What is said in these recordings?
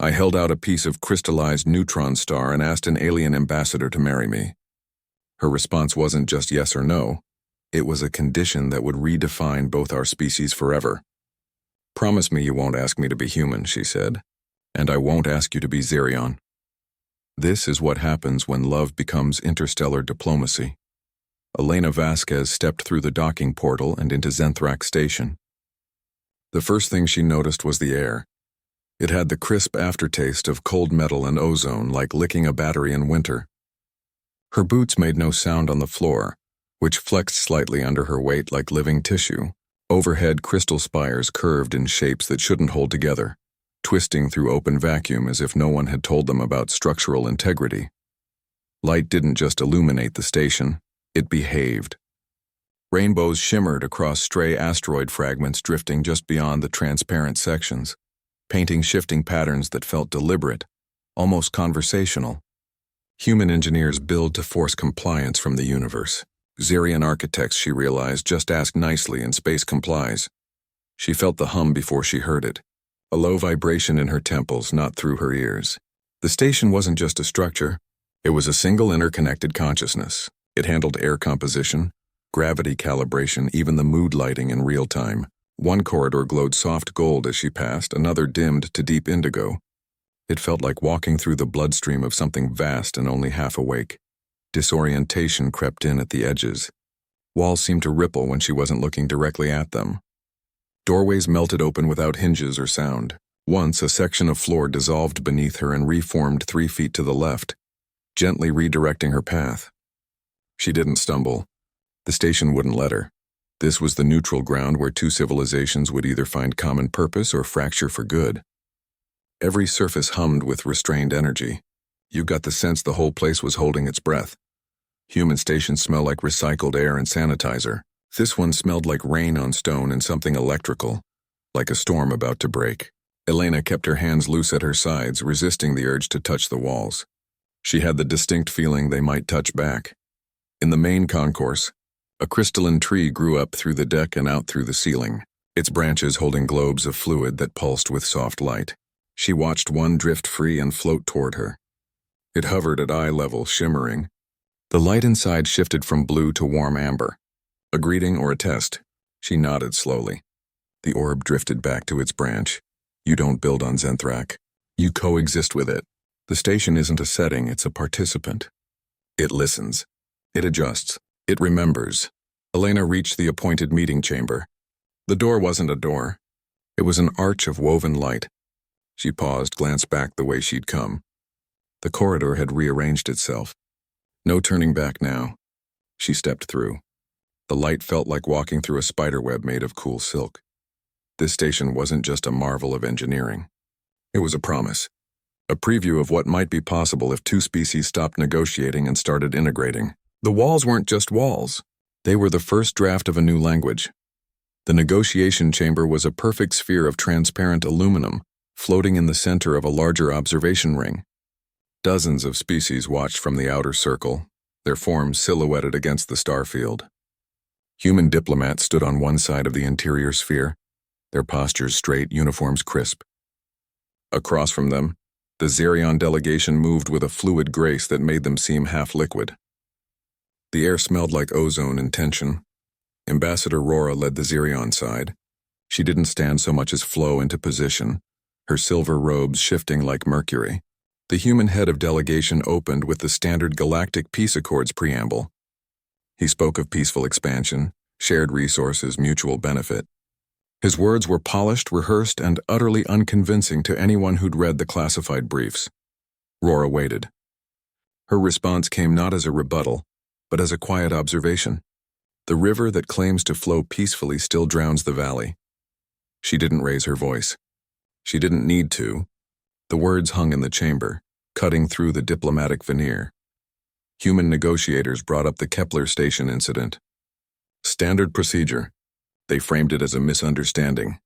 I held out a piece of crystallized neutron star and asked an alien ambassador to marry me. Her response wasn't just yes or no. It was a condition that would redefine both our species forever. Promise me you won't ask me to be human, she said, and I won't ask you to be Xerion. This is what happens when love becomes interstellar diplomacy. Elena Vasquez stepped through the docking portal and into Zenthrak Station. The first thing she noticed was the air. It had the crisp aftertaste of cold metal and ozone, like licking a battery in winter. Her boots made no sound on the floor, which flexed slightly under her weight like living tissue. Overhead crystal spires curved in shapes that shouldn't hold together, twisting through open vacuum as if no one had told them about structural integrity. Light didn't just illuminate the station, it behaved. Rainbows shimmered across stray asteroid fragments drifting just beyond the transparent sections, painting shifting patterns that felt deliberate, almost conversational. Human engineers build to force compliance from the universe. Xerion architects, she realized, just ask nicely and space complies. She felt the hum before she heard it, a low vibration in her temples, not through her ears. The station wasn't just a structure, it was a single interconnected consciousness. It handled air composition, gravity calibration, even the mood lighting in real time. One corridor glowed soft gold as she passed, another dimmed to deep indigo. It felt like walking through the bloodstream of something vast and only half awake. Disorientation crept in at the edges. Walls seemed to ripple when she wasn't looking directly at them. Doorways melted open without hinges or sound. Once, a section of floor dissolved beneath her and reformed 3 feet to the left, gently redirecting her path. She didn't stumble. The station wouldn't let her. This was the neutral ground where two civilizations would either find common purpose or fracture for good. Every surface hummed with restrained energy. You got the sense the whole place was holding its breath. Human stations smell like recycled air and sanitizer. This one smelled like rain on stone and something electrical, like a storm about to break. Elena kept her hands loose at her sides, resisting the urge to touch the walls. She had the distinct feeling they might touch back. In the main concourse, a crystalline tree grew up through the deck and out through the ceiling, its branches holding globes of fluid that pulsed with soft light. She watched one drift free and float toward her. It hovered at eye level, shimmering. The light inside shifted from blue to warm amber. A greeting or a test? She nodded slowly. The orb drifted back to its branch. You don't build on Zenthrak. You coexist with it. The station isn't a setting, it's a participant. It listens. It adjusts. It remembers. Elena reached the appointed meeting chamber. The door wasn't a door. It was an arch of woven light. She paused, glanced back the way she'd come. The corridor had rearranged itself. No turning back now. She stepped through. The light felt like walking through a spiderweb made of cool silk. This station wasn't just a marvel of engineering. It was a promise. A preview of what might be possible if two species stopped negotiating and started integrating. The walls weren't just walls. They were the first draft of a new language. The negotiation chamber was a perfect sphere of transparent aluminum, floating in the center of a larger observation ring. Dozens of species watched from the outer circle, their forms silhouetted against the star field. Human diplomats stood on one side of the interior sphere, their postures straight, uniforms crisp. Across from them, the Xerion delegation moved with a fluid grace that made them seem half-liquid. The air smelled like ozone and tension. Ambassador Rora led the Xerion side. She didn't stand so much as flow into position, her silver robes shifting like mercury. The human head of delegation opened with the standard Galactic Peace Accords preamble. He spoke of peaceful expansion, shared resources, mutual benefit. His words were polished, rehearsed, and utterly unconvincing to anyone who'd read the classified briefs. Rora waited. Her response came not as a rebuttal, but as a quiet observation. The river that claims to flow peacefully still drowns the valley. She didn't raise her voice. She didn't need to. The words hung in the chamber, cutting through the diplomatic veneer. Human negotiators brought up the Kepler station incident. Standard procedure. They framed it as a misunderstanding,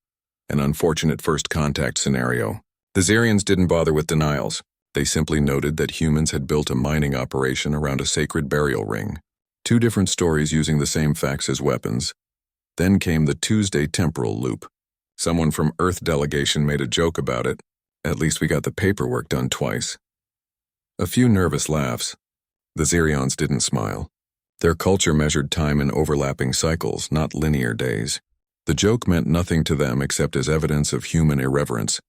an unfortunate first contact scenario. The Xerians didn't bother with denials. They simply noted that humans had built a mining operation around a sacred burial ring. Two different stories using the same facts as weapons. Then came the Tuesday temporal loop. Someone from Earth delegation made a joke about it. At least we got the paperwork done twice. A few nervous laughs. The Xerions didn't smile. Their culture measured time in overlapping cycles, not linear days. The joke meant nothing to them except as evidence of human irreverence.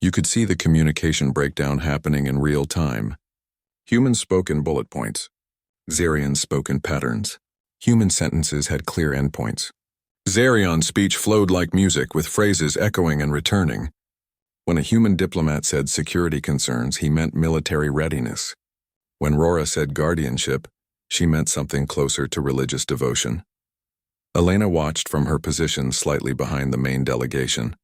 You could see the communication breakdown happening in real time. Humans spoke in bullet points. Xerions spoke in patterns. Human sentences had clear endpoints. Xerion speech flowed like music, with phrases echoing and returning. When a human diplomat said security concerns, he meant military readiness. When Rora said guardianship, she meant something closer to religious devotion. Elena watched from her position slightly behind the main delegation.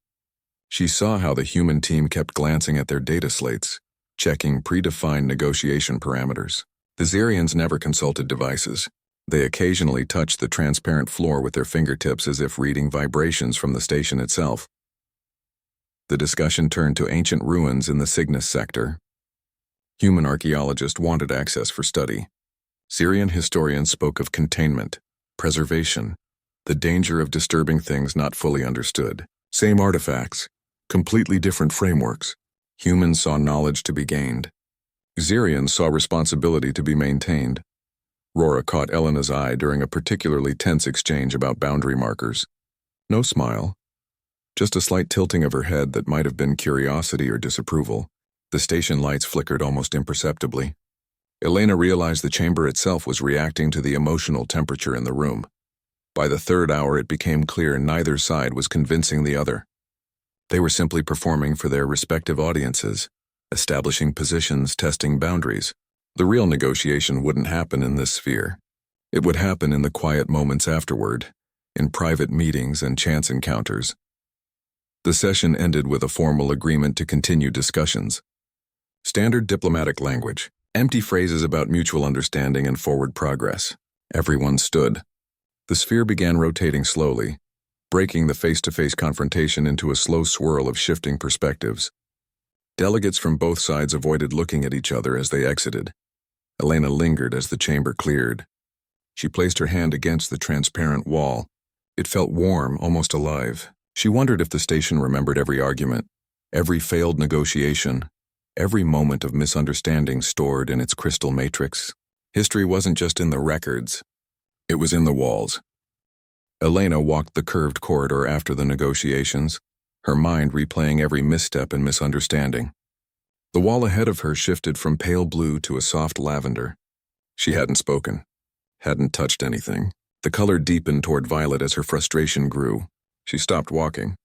She saw how the human team kept glancing at their data slates, checking predefined negotiation parameters. The Xerions never consulted devices. They occasionally touched the transparent floor with their fingertips as if reading vibrations from the station itself. The discussion turned to ancient ruins in the Cygnus sector. Human archaeologists wanted access for study. Xerion historians spoke of containment, preservation, the danger of disturbing things not fully understood. Same artifacts, completely different frameworks. Humans saw knowledge to be gained. Xerions saw responsibility to be maintained. Rora caught Elena's eye during a particularly tense exchange about boundary markers. No smile. Just a slight tilting of her head that might have been curiosity or disapproval. The station lights flickered almost imperceptibly. Elena realized the chamber itself was reacting to the emotional temperature in the room. By the third hour, it became clear neither side was convincing the other. They were simply performing for their respective audiences, establishing positions, testing boundaries. The real negotiation wouldn't happen in this sphere. It would happen in the quiet moments afterward, in private meetings and chance encounters. The session ended with a formal agreement to continue discussions. Standard diplomatic language, empty phrases about mutual understanding and forward progress. Everyone stood. The sphere began rotating slowly, breaking the face-to-face confrontation into a slow swirl of shifting perspectives. Delegates from both sides avoided looking at each other as they exited. Elena lingered as the chamber cleared. She placed her hand against the transparent wall. It felt warm, almost alive. She wondered if the station remembered every argument, every failed negotiation, every moment of misunderstanding stored in its crystal matrix. History wasn't just in the records. It was in the walls. Elena walked the curved corridor after the negotiations, her mind replaying every misstep and misunderstanding. The wall ahead of her shifted from pale blue to a soft lavender. She hadn't spoken, hadn't touched anything. The color deepened toward violet as her frustration grew. She stopped walking.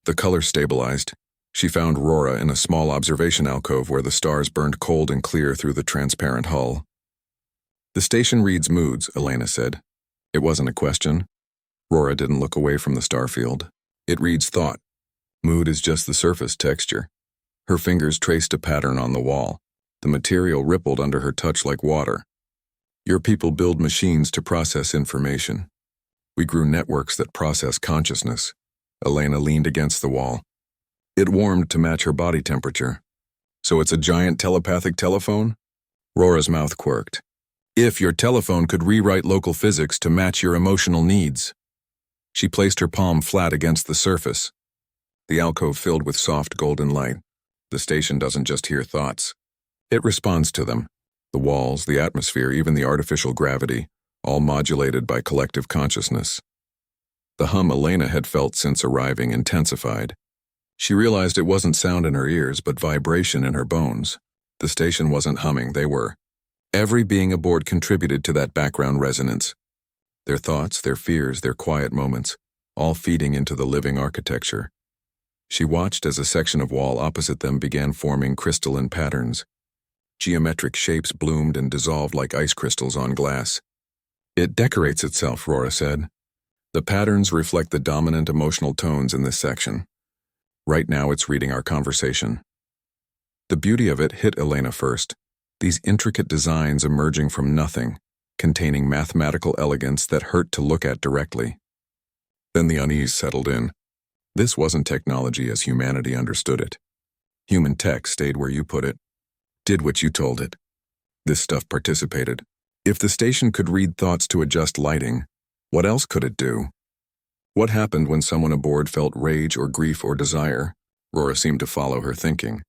The color stabilized. She found Rora in a small observation alcove where the stars burned cold and clear through the transparent hull. "The station reads moods," Elena said. It wasn't a question. Rora didn't look away from the starfield. "It reads thought. Mood is just the surface texture." Her fingers traced a pattern on the wall. The material rippled under her touch like water. "Your people build machines to process information. We grew networks that process consciousness." Elena leaned against the wall. It warmed to match her body temperature. "So it's a giant telepathic telephone?" Rora's mouth quirked. "If your telephone could rewrite local physics to match your emotional needs." She placed her palm flat against the surface. The alcove filled with soft golden light. The station doesn't just hear thoughts. It responds to them. The walls, the atmosphere, even the artificial gravity, all modulated by collective consciousness. The hum Elena had felt since arriving intensified. She realized it wasn't sound in her ears, but vibration in her bones. The station wasn't humming, they were. Every being aboard contributed to that background resonance. Their thoughts, their fears, their quiet moments, all feeding into the living architecture. She watched as a section of wall opposite them began forming crystalline patterns. Geometric shapes bloomed and dissolved like ice crystals on glass. "It decorates itself," Rora said. "The patterns reflect the dominant emotional tones in this section. Right now it's reading our conversation." The beauty of it hit Elena first. These intricate designs emerging from nothing, containing mathematical elegance that hurt to look at directly. Then the unease settled in. This wasn't technology as humanity understood it. Human tech stayed where you put it, did what you told it. This stuff participated. If the station could read thoughts to adjust lighting, what else could it do? What happened when someone aboard felt rage or grief or desire? Rora seemed to follow her thinking.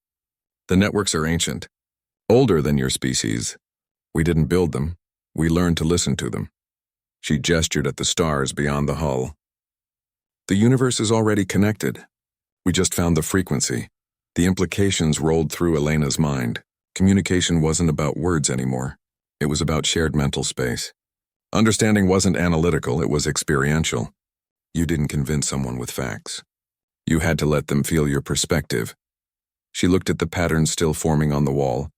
The networks are ancient, older than your species. We didn't build them. We learned to listen to them. She gestured at the stars beyond the hull. The universe is already connected. We just found the frequency. The implications rolled through Elena's mind. Communication wasn't about words anymore. It was about shared mental space. Understanding wasn't analytical, it was experiential. You didn't convince someone with facts. You had to let them feel your perspective. She looked at the patterns still forming on the wall.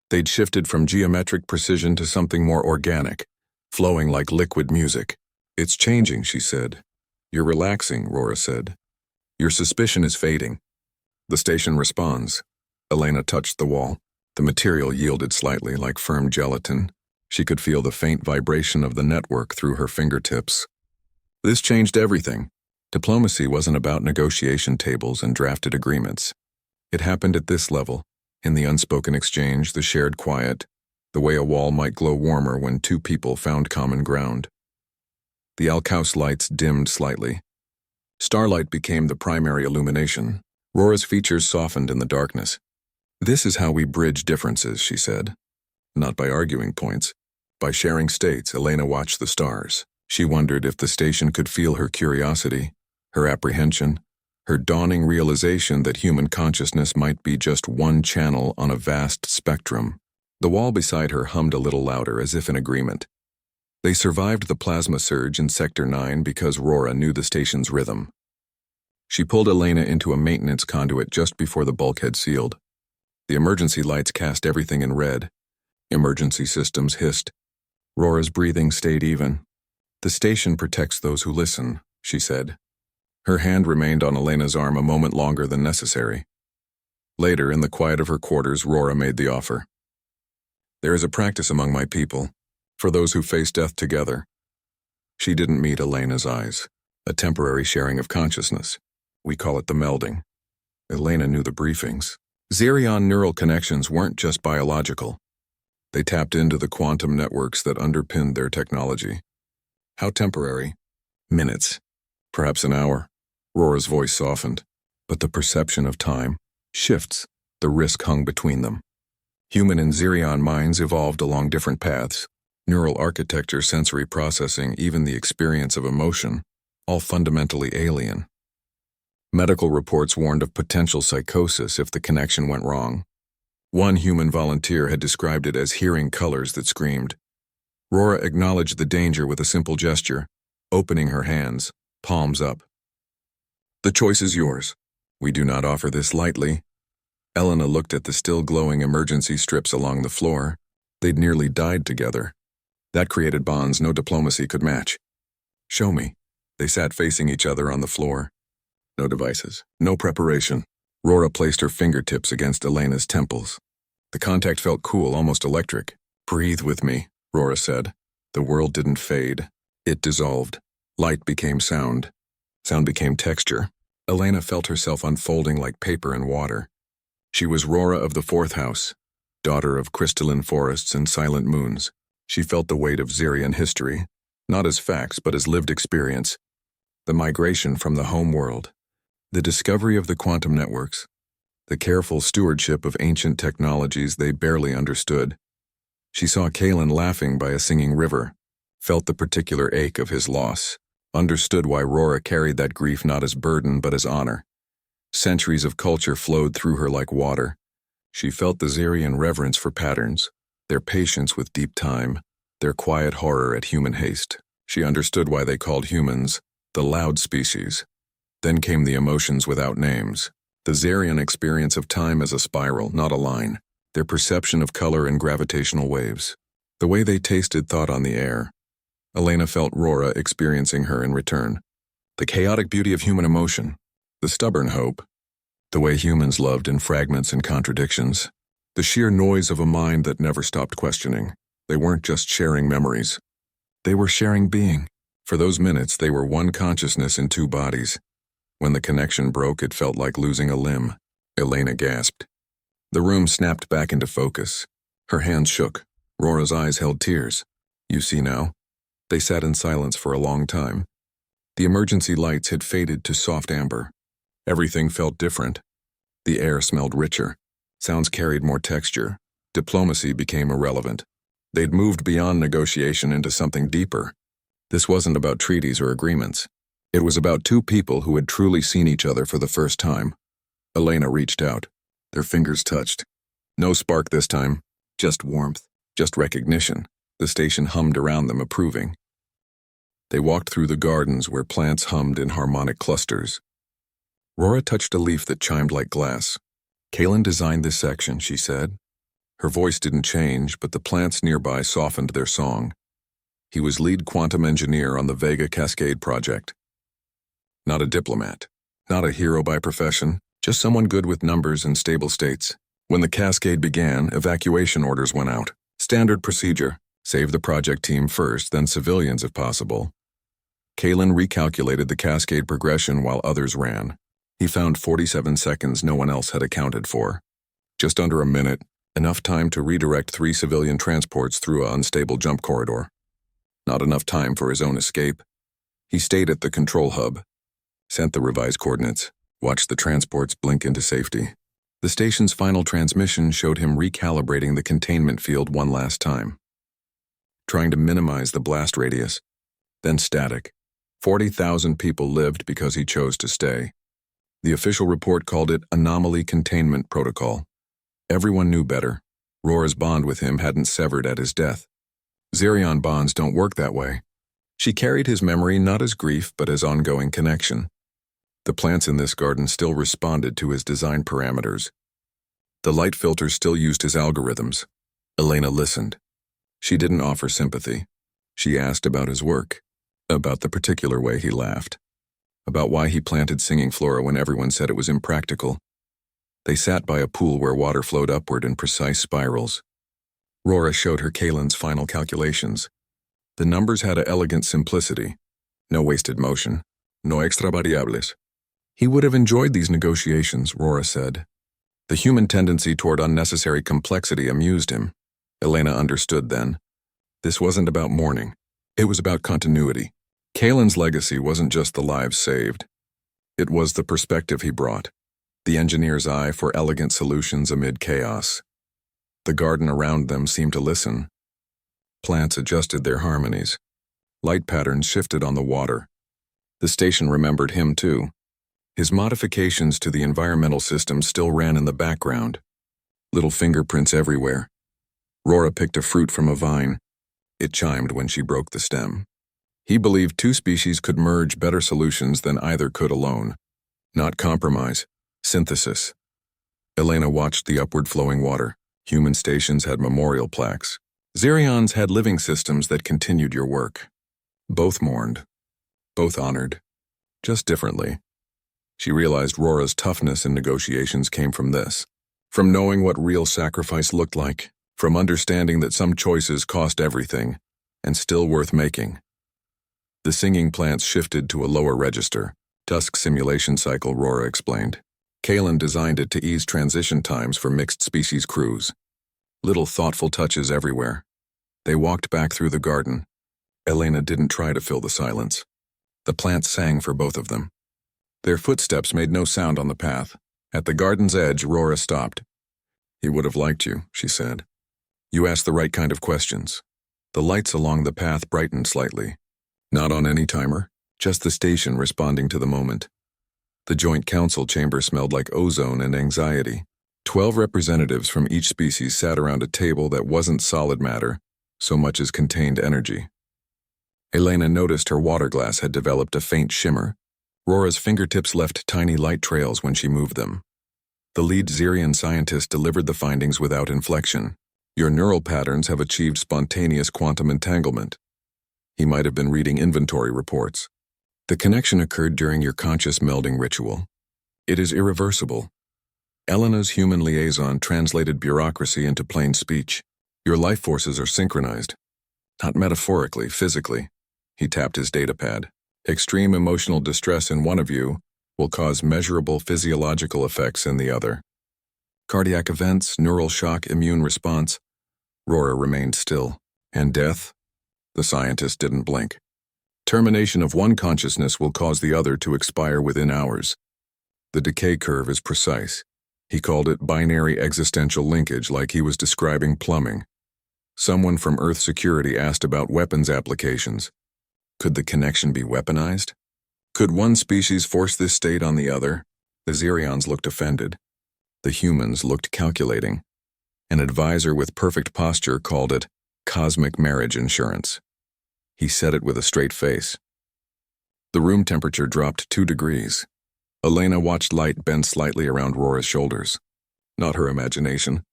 They'd shifted from geometric precision to something more organic, flowing like liquid music. It's changing, she said. You're relaxing, Rora said. Your suspicion is fading. The station responds. Elena touched the wall. The material yielded slightly, like firm gelatin. She could feel the faint vibration of the network through her fingertips. This changed everything. Diplomacy wasn't about negotiation tables and drafted agreements. It happened at this level, in the unspoken exchange, the shared quiet, the way a wall might glow warmer when two people found common ground. The alcouse lights dimmed slightly. Starlight became the primary illumination. Rora's features softened in the darkness. This is how we bridge differences, she said. Not by arguing points. By sharing states, Elena watched the stars. She wondered if the station could feel her curiosity, her apprehension, her dawning realization that human consciousness might be just one channel on a vast spectrum. The wall beside her hummed a little louder, as if in agreement. They survived the plasma surge in Sector 9 because Rora knew the station's rhythm. She pulled Elena into a maintenance conduit just before the bulkhead sealed. The emergency lights cast everything in red. Emergency systems hissed. Rora's breathing stayed even. The station protects those who listen, she said. Her hand remained on Elena's arm a moment longer than necessary. Later, in the quiet of her quarters, Rora made the offer. There is a practice among my people, for those who face death together. She didn't meet Elena's eyes. A temporary sharing of consciousness. We call it the melding. Elena knew the briefings. Xerion neural connections weren't just biological. They tapped into the quantum networks that underpinned their technology. How temporary? Minutes. Perhaps an hour. Rora's voice softened. But the perception of time shifts. The risk hung between them. Human and Xerion minds evolved along different paths. Neural architecture, sensory processing, even the experience of emotion, all fundamentally alien. Medical reports warned of potential psychosis if the connection went wrong. One human volunteer had described it as hearing colors that screamed. Rora acknowledged the danger with a simple gesture, opening her hands, palms up. The choice is yours. We do not offer this lightly. Elena looked at the still glowing emergency strips along the floor. They'd nearly died together. That created bonds no diplomacy could match. Show me. They sat facing each other on the floor. No devices, no preparation. Rora placed her fingertips against Elena's temples. The contact felt cool, almost electric. Breathe with me, Rora said. The world didn't fade. It dissolved. Light became sound. Sound became texture. Elena felt herself unfolding like paper in water. She was Rora of the fourth house, daughter of crystalline forests and silent moons. She felt the weight of Xerion history, not as facts but as lived experience. The migration from the home world. The discovery of the quantum networks, the careful stewardship of ancient technologies they barely understood. She saw Kalen laughing by a singing river, felt the particular ache of his loss, understood why Rora carried that grief not as burden but as honor. Centuries of culture flowed through her like water. She felt the Xerion reverence for patterns, their patience with deep time, their quiet horror at human haste. She understood why they called humans the loud species. Then came the emotions without names. The Xerion experience of time as a spiral, not a line. Their perception of color and gravitational waves. The way they tasted thought on the air. Elena felt Rora experiencing her in return. The chaotic beauty of human emotion. The stubborn hope. The way humans loved in fragments and contradictions. The sheer noise of a mind that never stopped questioning. They weren't just sharing memories. They were sharing being. For those minutes, they were one consciousness in two bodies. When the connection broke, it felt like losing a limb. Elena gasped. The room snapped back into focus. Her hands shook. Rora's eyes held tears. You see now? They sat in silence for a long time. The emergency lights had faded to soft amber. Everything felt different. The air smelled richer. Sounds carried more texture. Diplomacy became irrelevant. They'd moved beyond negotiation into something deeper. This wasn't about treaties or agreements. It was about two people who had truly seen each other for the first time. Elena reached out. Their fingers touched. No spark this time, just warmth, just recognition. The station hummed around them, approving. They walked through the gardens where plants hummed in harmonic clusters. Rora touched a leaf that chimed like glass. "Kaylin designed this section," she said. Her voice didn't change, but the plants nearby softened their song. He was lead quantum engineer on the Vega Cascade project. Not a diplomat, not a hero by profession, just someone good with numbers and stable states. When the cascade began, evacuation orders went out. Standard procedure: save the project team first, then civilians if possible. Kaylin recalculated the cascade progression while others ran. He found 47 seconds no one else had accounted for. Just under a minute, enough time to redirect 3 civilian transports through an unstable jump corridor. Not enough time for his own escape. He stayed at the control hub, sent the revised coordinates, watched the transports blink into safety. The station's final transmission showed him recalibrating the containment field one last time, trying to minimize the blast radius. Then static. 40,000 people lived because he chose to stay. The official report called it Anomaly Containment Protocol. Everyone knew better. Rora's bond with him hadn't severed at his death. Xerion bonds don't work that way. She carried his memory not as grief but as ongoing connection. The plants in this garden still responded to his design parameters. The light filters still used his algorithms. Elena listened. She didn't offer sympathy. She asked about his work, about the particular way he laughed, about why he planted singing flora when everyone said it was impractical. They sat by a pool where water flowed upward in precise spirals. Rora showed her Kaylin's final calculations. The numbers had an elegant simplicity. No wasted motion. No extra variables. He would have enjoyed these negotiations, Rora said. The human tendency toward unnecessary complexity amused him. Elena understood then. This wasn't about mourning. It was about continuity. Kaylin's legacy wasn't just the lives saved. It was the perspective he brought. The engineer's eye for elegant solutions amid chaos. The garden around them seemed to listen. Plants adjusted their harmonies. Light patterns shifted on the water. The station remembered him too. His modifications to the environmental system still ran in the background. Little fingerprints everywhere. Rora picked a fruit from a vine. It chimed when she broke the stem. He believed two species could merge better solutions than either could alone. Not compromise, synthesis. Elena watched the upward-flowing water. Human stations had memorial plaques. Xerions had living systems that continued your work. Both mourned. Both honored. Just differently. She realized Rora's toughness in negotiations came from this. From knowing what real sacrifice looked like. From understanding that some choices cost everything, and still worth making. The singing plants shifted to a lower register. Dusk simulation cycle, Rora explained. Kaylin designed it to ease transition times for mixed-species crews. Little thoughtful touches everywhere. They walked back through the garden. Elena didn't try to fill the silence. The plants sang for both of them. Their footsteps made no sound on the path. At the garden's edge, Rora stopped. "He would have liked you," she said. "You asked the right kind of questions." The lights along the path brightened slightly. Not on any timer, just the station responding to the moment. The joint council chamber smelled like ozone and anxiety. 12 representatives from each species sat around a table that wasn't solid matter, so much as contained energy. Elena noticed her water glass had developed a faint shimmer. Rora's fingertips left tiny light trails when she moved them. The lead Xerion scientist delivered the findings without inflection. "Your neural patterns have achieved spontaneous quantum entanglement." He might have been reading inventory reports. "The connection occurred during your conscious melding ritual. It is irreversible." Elena's human liaison translated bureaucracy into plain speech. "Your life forces are synchronized. Not metaphorically, physically." He tapped his datapad. "Extreme emotional distress in one of you will cause measurable physiological effects in the other. Cardiac events, neural shock, immune response." Rora remained still. "And death?" The scientist didn't blink. "Termination of one consciousness will cause the other to expire within hours. The decay curve is precise. He called it binary existential linkage, like he was describing plumbing. Someone from Earth security asked about weapons applications. Could the connection be weaponized? Could one species force this state on the other? The Xerions looked offended. The humans looked calculating. An advisor with perfect posture called it cosmic marriage insurance. He said it with a straight face. The room temperature dropped 2 degrees. Elena watched light bend slightly around Rora's shoulders. Not her imagination.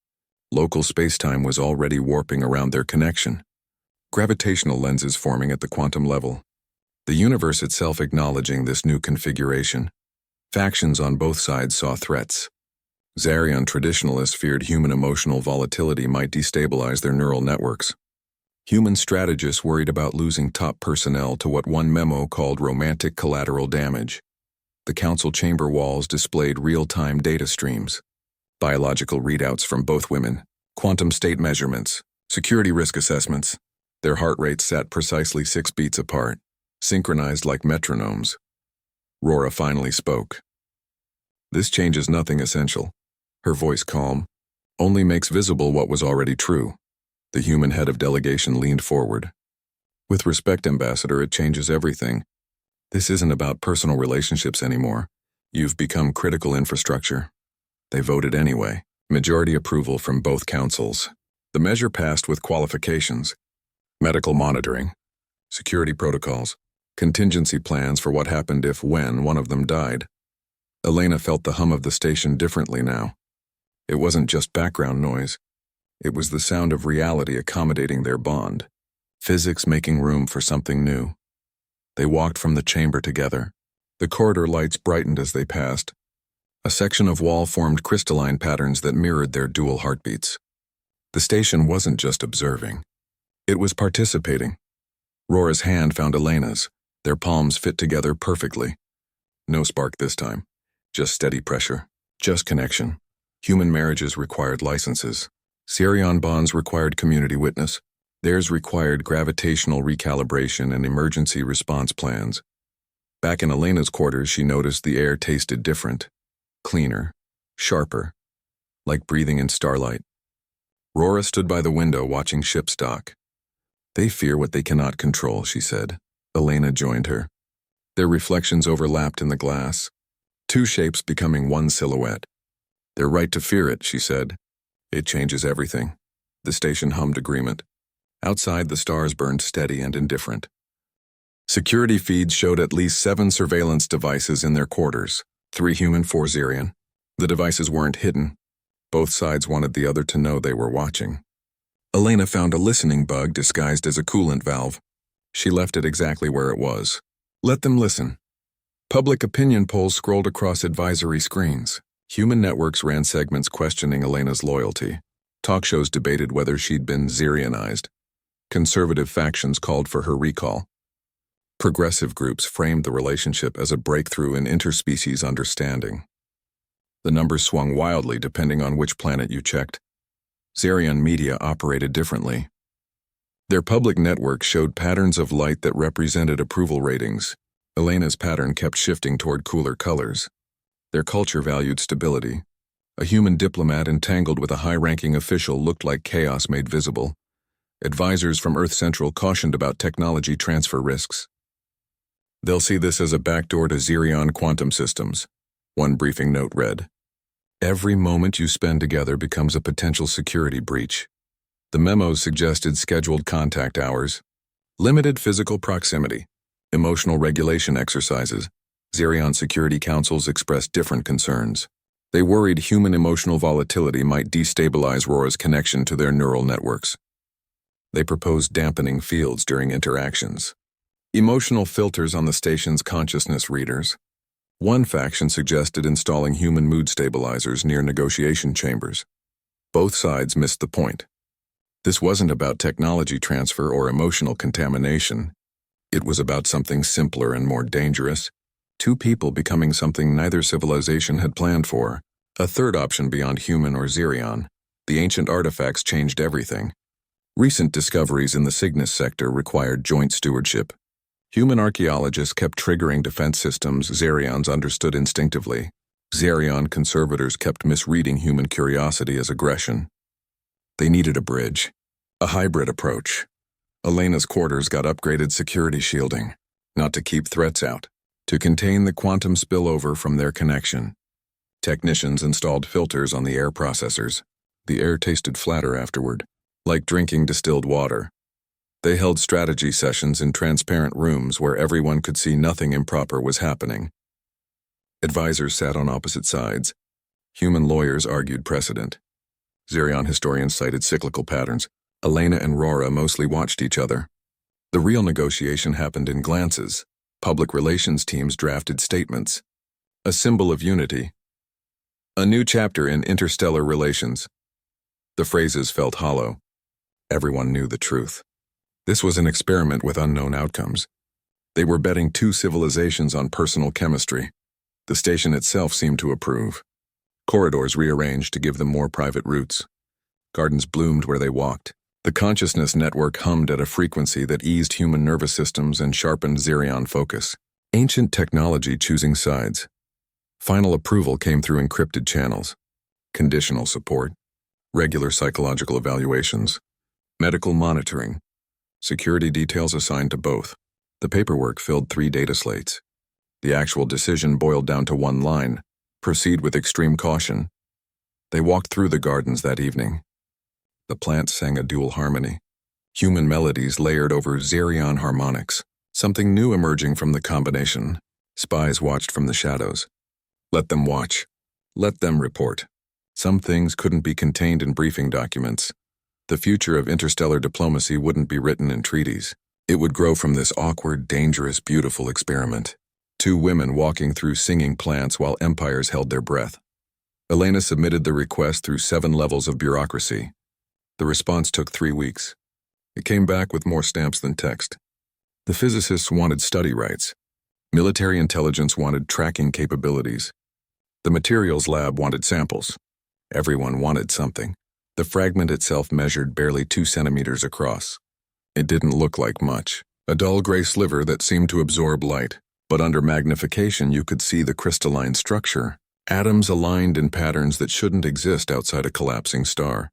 Local space-time was already warping around their connection. Gravitational lenses forming at the quantum level. The universe itself acknowledging this new configuration. Factions on both sides saw threats. Xerion traditionalists feared human emotional volatility might destabilize their neural networks. Human strategists worried about losing top personnel to what one memo called romantic collateral damage. The council chamber walls displayed real-time data streams. Biological readouts from both women, quantum state measurements, security risk assessments. Their heart rates sat precisely 6 beats apart, synchronized like metronomes. Rora finally spoke. This changes nothing essential. Her voice calm, only makes visible what was already true. The human head of delegation leaned forward. With respect, Ambassador, it changes everything. This isn't about personal relationships anymore. You've become critical infrastructure. They voted anyway. Majority approval from both councils. The measure passed with qualifications. Medical monitoring, security protocols, contingency plans for what happened if when one of them died. Elena felt the hum of the station differently now. It wasn't just background noise. It was the sound of reality accommodating their bond. Physics making room for something new. They walked from the chamber together. The corridor lights brightened as they passed. A section of wall formed crystalline patterns that mirrored their dual heartbeats. The station wasn't just observing. It was participating. Rora's hand found Elena's. Their palms fit together perfectly. No spark this time. Just steady pressure. Just connection. Human marriages required licenses. Xerion bonds required community witness. Theirs required gravitational recalibration and emergency response plans. Back in Elena's quarters, she noticed the air tasted different. Cleaner. Sharper. Like breathing in starlight. Rora stood by the window watching ships dock. They fear what they cannot control, she said. Elena joined her. Their reflections overlapped in the glass. 2 shapes becoming one silhouette. They're right to fear it, she said. It changes everything. The station hummed agreement. Outside, the stars burned steady and indifferent. Security feeds showed at least 7 surveillance devices in their quarters. 3 human, 4 Xerion. The devices weren't hidden. Both sides wanted the other to know they were watching. Elena found a listening bug disguised as a coolant valve. She left it exactly where it was. Let them listen. Public opinion polls scrolled across advisory screens. Human networks ran segments questioning Elena's loyalty. Talk shows debated whether she'd been Xerionized. Conservative factions called for her recall. Progressive groups framed the relationship as a breakthrough in interspecies understanding. The numbers swung wildly depending on which planet you checked. Xerion media operated differently. Their public network showed patterns of light that represented approval ratings. Elena's pattern kept shifting toward cooler colors. Their culture valued stability. A human diplomat entangled with a high-ranking official looked like chaos made visible. Advisors from Earth Central cautioned about technology transfer risks. They'll see this as a backdoor to Xerion quantum systems, one briefing note read. Every moment you spend together becomes a potential security breach. The memos suggested scheduled contact hours, limited physical proximity, emotional regulation exercises. Xerion security councils expressed different concerns. They worried human emotional volatility might destabilize Rora's connection to their neural networks. They proposed dampening fields during interactions. Emotional filters on the station's consciousness readers. One faction suggested installing human mood stabilizers near negotiation chambers. Both sides missed the point. This wasn't about technology transfer or emotional contamination. It was about something simpler and more dangerous. 2 people becoming something neither civilization had planned for. A third option beyond human or Xerion. The ancient artifacts changed everything. Recent discoveries in the Cygnus sector required joint stewardship. Human archaeologists kept triggering defense systems Xerions understood instinctively. Xerion conservators kept misreading human curiosity as aggression. They needed a bridge, a hybrid approach. Elena's quarters got upgraded security shielding, not to keep threats out, to contain the quantum spillover from their connection. Technicians installed filters on the air processors. The air tasted flatter afterward, like drinking distilled water. They held strategy sessions in transparent rooms where everyone could see nothing improper was happening. Advisors sat on opposite sides. Human lawyers argued precedent. Xerion historians cited cyclical patterns. Elena and Rora mostly watched each other. The real negotiation happened in glances. Public relations teams drafted statements. A symbol of unity. A new chapter in interstellar relations. The phrases felt hollow. Everyone knew the truth. This was an experiment with unknown outcomes. They were betting two civilizations on personal chemistry. The station itself seemed to approve. Corridors rearranged to give them more private routes. Gardens bloomed where they walked. The consciousness network hummed at a frequency that eased human nervous systems and sharpened Xerion focus. Ancient technology choosing sides. Final approval came through encrypted channels. Conditional support. Regular psychological evaluations. Medical monitoring. Security details assigned to both. The paperwork filled 3 data slates. The actual decision boiled down to one line: proceed with extreme caution. They walked through the gardens that evening. The plants sang a dual harmony. Human melodies layered over Xerion harmonics. Something new emerging from the combination. Spies watched from the shadows. Let them watch. Let them report. Some things couldn't be contained in briefing documents. The future of interstellar diplomacy wouldn't be written in treaties. It would grow from this awkward, dangerous, beautiful experiment. 2 women walking through singing plants while empires held their breath. Elena submitted the request through 7 levels of bureaucracy. The response took 3 weeks. It came back with more stamps than text. The physicists wanted study rights. Military intelligence wanted tracking capabilities. The materials lab wanted samples. Everyone wanted something. The fragment itself measured barely 2 centimeters across. It didn't look like much. A dull gray sliver that seemed to absorb light. But under magnification you could see the crystalline structure. Atoms aligned in patterns that shouldn't exist outside a collapsing star.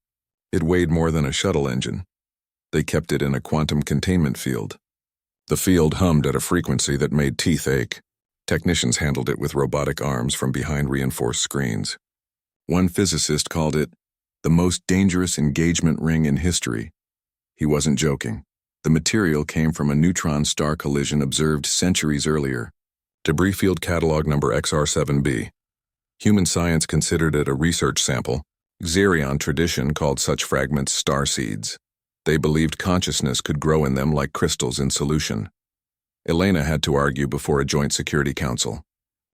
It weighed more than a shuttle engine. They kept it in a quantum containment field. The field hummed at a frequency that made teeth ache. Technicians handled it with robotic arms from behind reinforced screens. One physicist called it the most dangerous engagement ring in history. He wasn't joking. The material came from a neutron star collision observed centuries earlier. Debris field catalog number XR7b. Human science considered it a research sample. Xerion tradition called such fragments star seeds. They believed consciousness could grow in them like crystals in solution. Elena had to argue before a joint security council.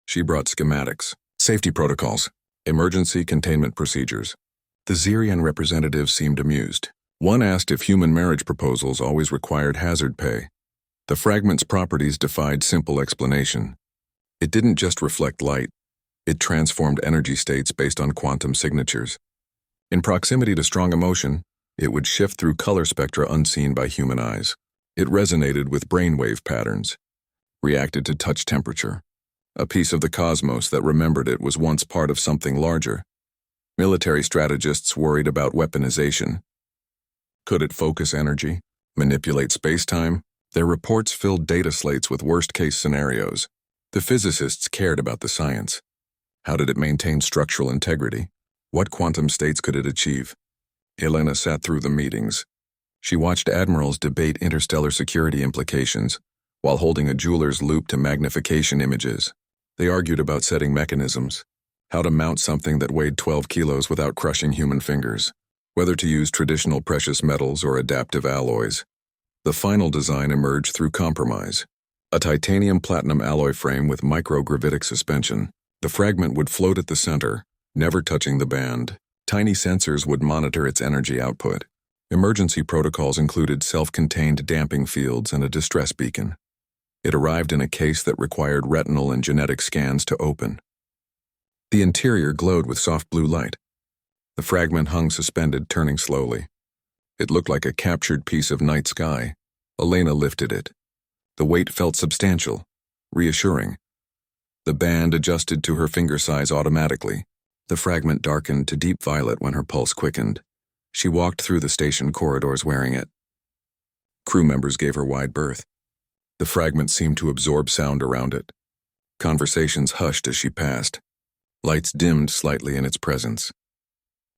She brought schematics, safety protocols, emergency containment procedures. The Xerion representatives seemed amused. One asked if human marriage proposals always required hazard pay. The fragment's properties defied simple explanation. It didn't just reflect light. It transformed energy states based on quantum signatures. In proximity to strong emotion, it would shift through color spectra unseen by human eyes. It resonated with brainwave patterns, reacted to touch temperature. A piece of the cosmos that remembered it was once part of something larger. Military strategists worried about weaponization. Could it focus energy, manipulate space-time? Their reports filled data slates with worst-case scenarios. The physicists cared about the science. How did it maintain structural integrity? What quantum states could it achieve? Elena sat through the meetings. She watched admirals debate interstellar security implications while holding a jeweler's loupe to magnification images. They argued about setting mechanisms, how to mount something that weighed 12 kilos without crushing human fingers, whether to use traditional precious metals or adaptive alloys. The final design emerged through compromise. A titanium-platinum alloy frame with microgravitic suspension. The fragment would float at the center, never touching the band. Tiny sensors would monitor its energy output. Emergency protocols included self-contained damping fields and a distress beacon. It arrived in a case that required retinal and genetic scans to open. The interior glowed with soft blue light. The fragment hung suspended, turning slowly. It looked like a captured piece of night sky. Elena lifted it. The weight felt substantial, reassuring. The band adjusted to her finger size automatically. The fragment darkened to deep violet when her pulse quickened. She walked through the station corridors wearing it. Crew members gave her wide berth. The fragment seemed to absorb sound around it. Conversations hushed as she passed. Lights dimmed slightly in its presence.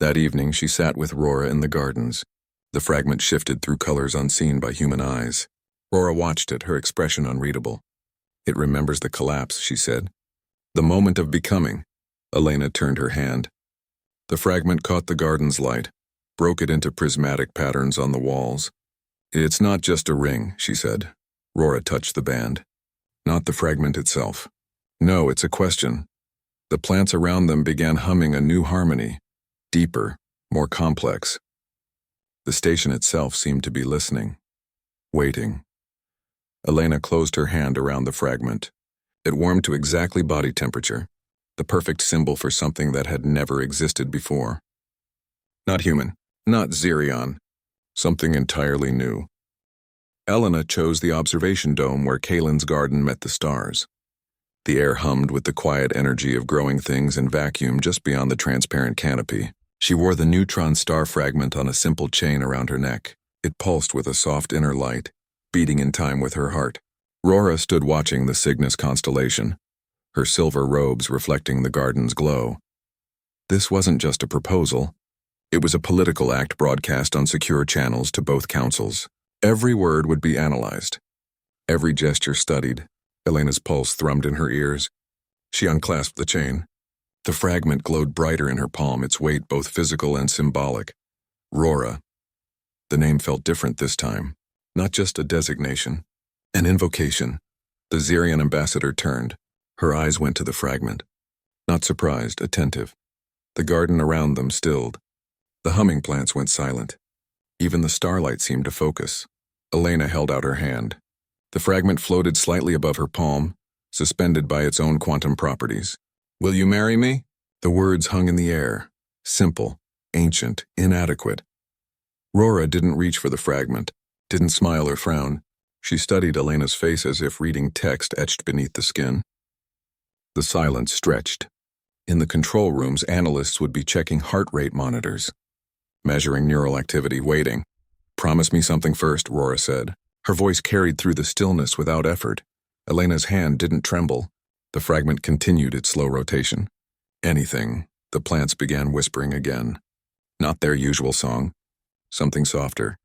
That evening, she sat with Rora in the gardens. The fragment shifted through colors unseen by human eyes. Rora watched it, her expression unreadable. "It remembers the collapse," she said. "The moment of becoming." Elena turned her hand. The fragment caught the garden's light, broke it into prismatic patterns on the walls. "It's not just a ring," she said. Rora touched the band. "Not the fragment itself. No, it's a question." The plants around them began humming a new harmony, deeper, more complex. The station itself seemed to be listening, waiting. Elena closed her hand around the fragment. It warmed to exactly body temperature, the perfect symbol for something that had never existed before. Not human, not Xerion, something entirely new. Elena chose the observation dome where Kalen's garden met the stars. The air hummed with the quiet energy of growing things in vacuum just beyond the transparent canopy. She wore the neutron star fragment on a simple chain around her neck. It pulsed with a soft inner light, beating in time with her heart. Rora stood watching the Cygnus constellation, her silver robes reflecting the garden's glow. This wasn't just a proposal. It was a political act broadcast on secure channels to both councils. Every word would be analyzed, every gesture studied. Elena's pulse thrummed in her ears. She unclasped the chain. The fragment glowed brighter in her palm, its weight both physical and symbolic. Rora. The name felt different this time. Not just a designation, an invocation. The Xerion ambassador turned. Her eyes went to the fragment. Not surprised, attentive. The garden around them stilled. The humming plants went silent. Even the starlight seemed to focus. Elena held out her hand. The fragment floated slightly above her palm, suspended by its own quantum properties. "Will you marry me?" The words hung in the air, simple, ancient, inadequate. Rora didn't reach for the fragment, didn't smile or frown. She studied Elena's face as if reading text etched beneath the skin. The silence stretched. In the control rooms, analysts would be checking heart rate monitors, measuring neural activity, waiting. "Promise me something first," Rora said. Her voice carried through the stillness without effort. Elena's hand didn't tremble. The fragment continued its slow rotation. "Anything," the plants began whispering again. Not their usual song. Something softer,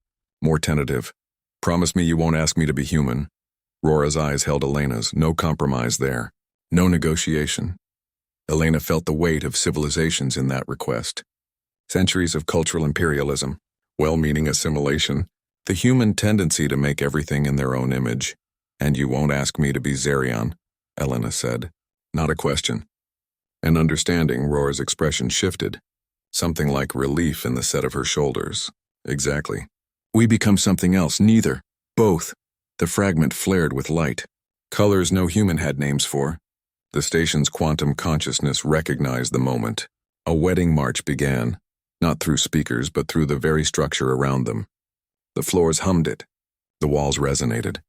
more tentative. "Promise me you won't ask me to be human." Rora's eyes held Elena's, no compromise there. No negotiation. Elena felt the weight of civilizations in that request. Centuries of cultural imperialism, well-meaning assimilation, the human tendency to make everything in their own image. "And you won't ask me to be Xerion," Elena said. Not a question. An understanding. Rora's expression shifted. Something like relief in the set of her shoulders. Exactly. "We become something else, neither. Both." The fragment flared with light. Colors no human had names for. The station's quantum consciousness recognized the moment. A wedding march began, not through speakers but through the very structure around them. The floors hummed it. The walls resonated.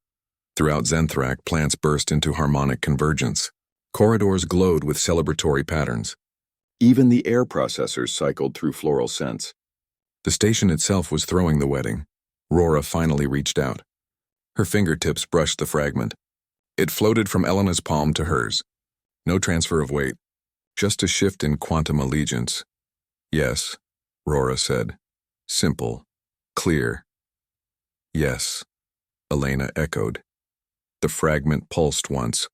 Throughout Zenthrak, plants burst into harmonic convergence. Corridors glowed with celebratory patterns. Even the air processors cycled through floral scents. The station itself was throwing the wedding. Rora finally reached out. Her fingertips brushed the fragment. It floated from Elena's palm to hers. No transfer of weight, just a shift in quantum allegiance. "Yes," Rora said. Simple, clear. "Yes," Elena echoed. The fragment pulsed once,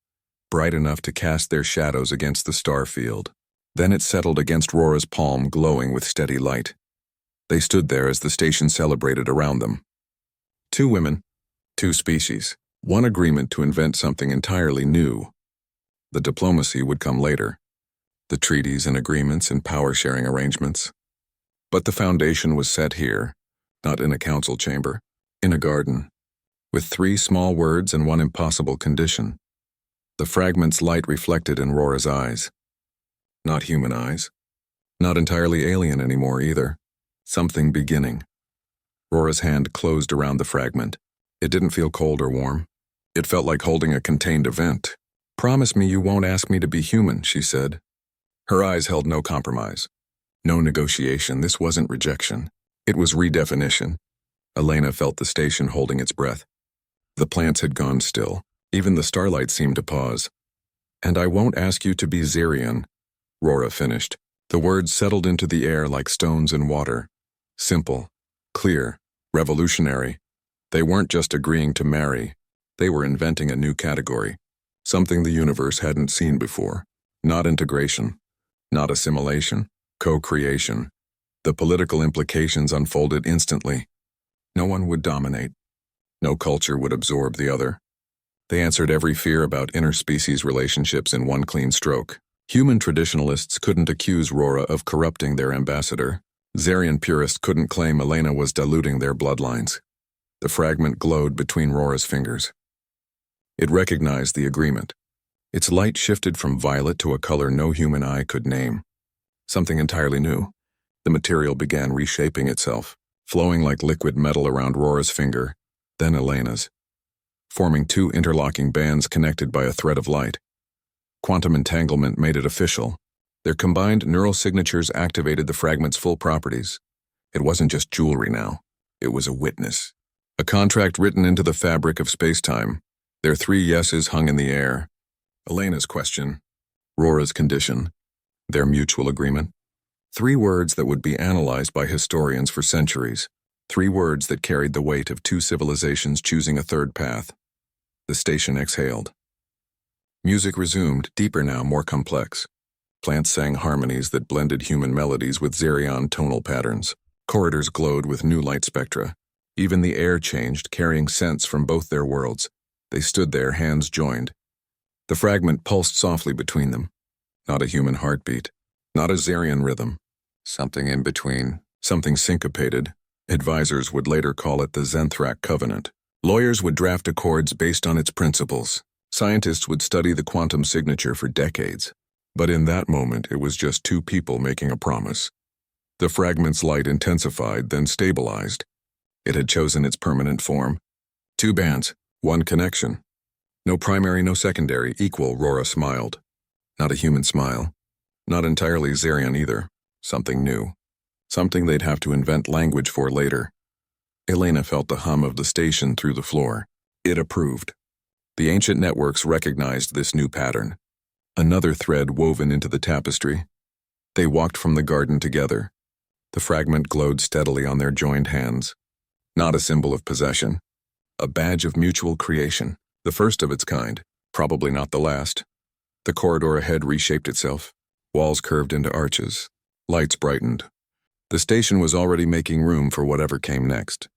bright enough to cast their shadows against the star field. Then it settled against Rora's palm, glowing with steady light. They stood there as the station celebrated around them. Two women, two species, one agreement to invent something entirely new. The diplomacy would come later, the treaties and agreements and power-sharing arrangements. But the foundation was set here, not in a council chamber, in a garden, with 3 small words and 1 impossible condition. The fragment's light reflected in Rora's eyes. Not human eyes. Not entirely alien anymore either. Something beginning. Rora's hand closed around the fragment. It didn't feel cold or warm. It felt like holding a contained event, "Promise me you won't ask me to be human," she said. Her eyes held no compromise. No negotiation. This wasn't rejection. It was redefinition. Elena felt the station holding its breath. The plants had gone still. Even the starlight seemed to pause. "And I won't ask you to be Xerion," Rora finished. The words settled into the air like stones in water. Simple, clear, revolutionary. They weren't just agreeing to marry. They were inventing a new category. Something the universe hadn't seen before. Not integration. Not assimilation. Co-creation. The political implications unfolded instantly. No one would dominate. No culture would absorb the other. They answered every fear about interspecies relationships in one clean stroke. Human traditionalists couldn't accuse Rora of corrupting their ambassador. Xerion purists couldn't claim Elena was diluting their bloodlines. The fragment glowed between Rora's fingers. It recognized the agreement. Its light shifted from violet to a color no human eye could name. Something entirely new. The material began reshaping itself, flowing like liquid metal around Rora's finger, then Elena's, forming two interlocking bands connected by a thread of light. Quantum entanglement made it official. Their combined neural signatures activated the fragment's full properties. It wasn't just jewelry now. It was a witness. A contract written into the fabric of space-time. Their three yeses hung in the air. Elena's question, Rora's condition, their mutual agreement. Three words that would be analyzed by historians for centuries. Three words that carried the weight of two civilizations choosing a third path. The station exhaled. Music resumed, deeper now, more complex. Plants sang harmonies that blended human melodies with Xerion tonal patterns. Corridors glowed with new light spectra. Even the air changed, carrying scents from both their worlds. They stood there, hands joined. The fragment pulsed softly between them. Not a human heartbeat. Not a Xerion rhythm. Something in between. Something syncopated. Advisors would later call it the Zenthrak Covenant. Lawyers would draft accords based on its principles. Scientists would study the quantum signature for decades. But in that moment, it was just two people making a promise. The fragment's light intensified, then stabilized. It had chosen its permanent form. Two bands, one connection. No primary, no secondary, equal, Rora smiled. Not a human smile. Not entirely Xerion either. Something new. Something they'd have to invent language for later. Elena felt the hum of the station through the floor. It approved. The ancient networks recognized this new pattern. Another thread woven into the tapestry. They walked from the garden together. The fragment glowed steadily on their joined hands. Not a symbol of possession. A badge of mutual creation. The first of its kind. Probably not the last. The corridor ahead reshaped itself. Walls curved into arches. Lights brightened. The station was already making room for whatever came next.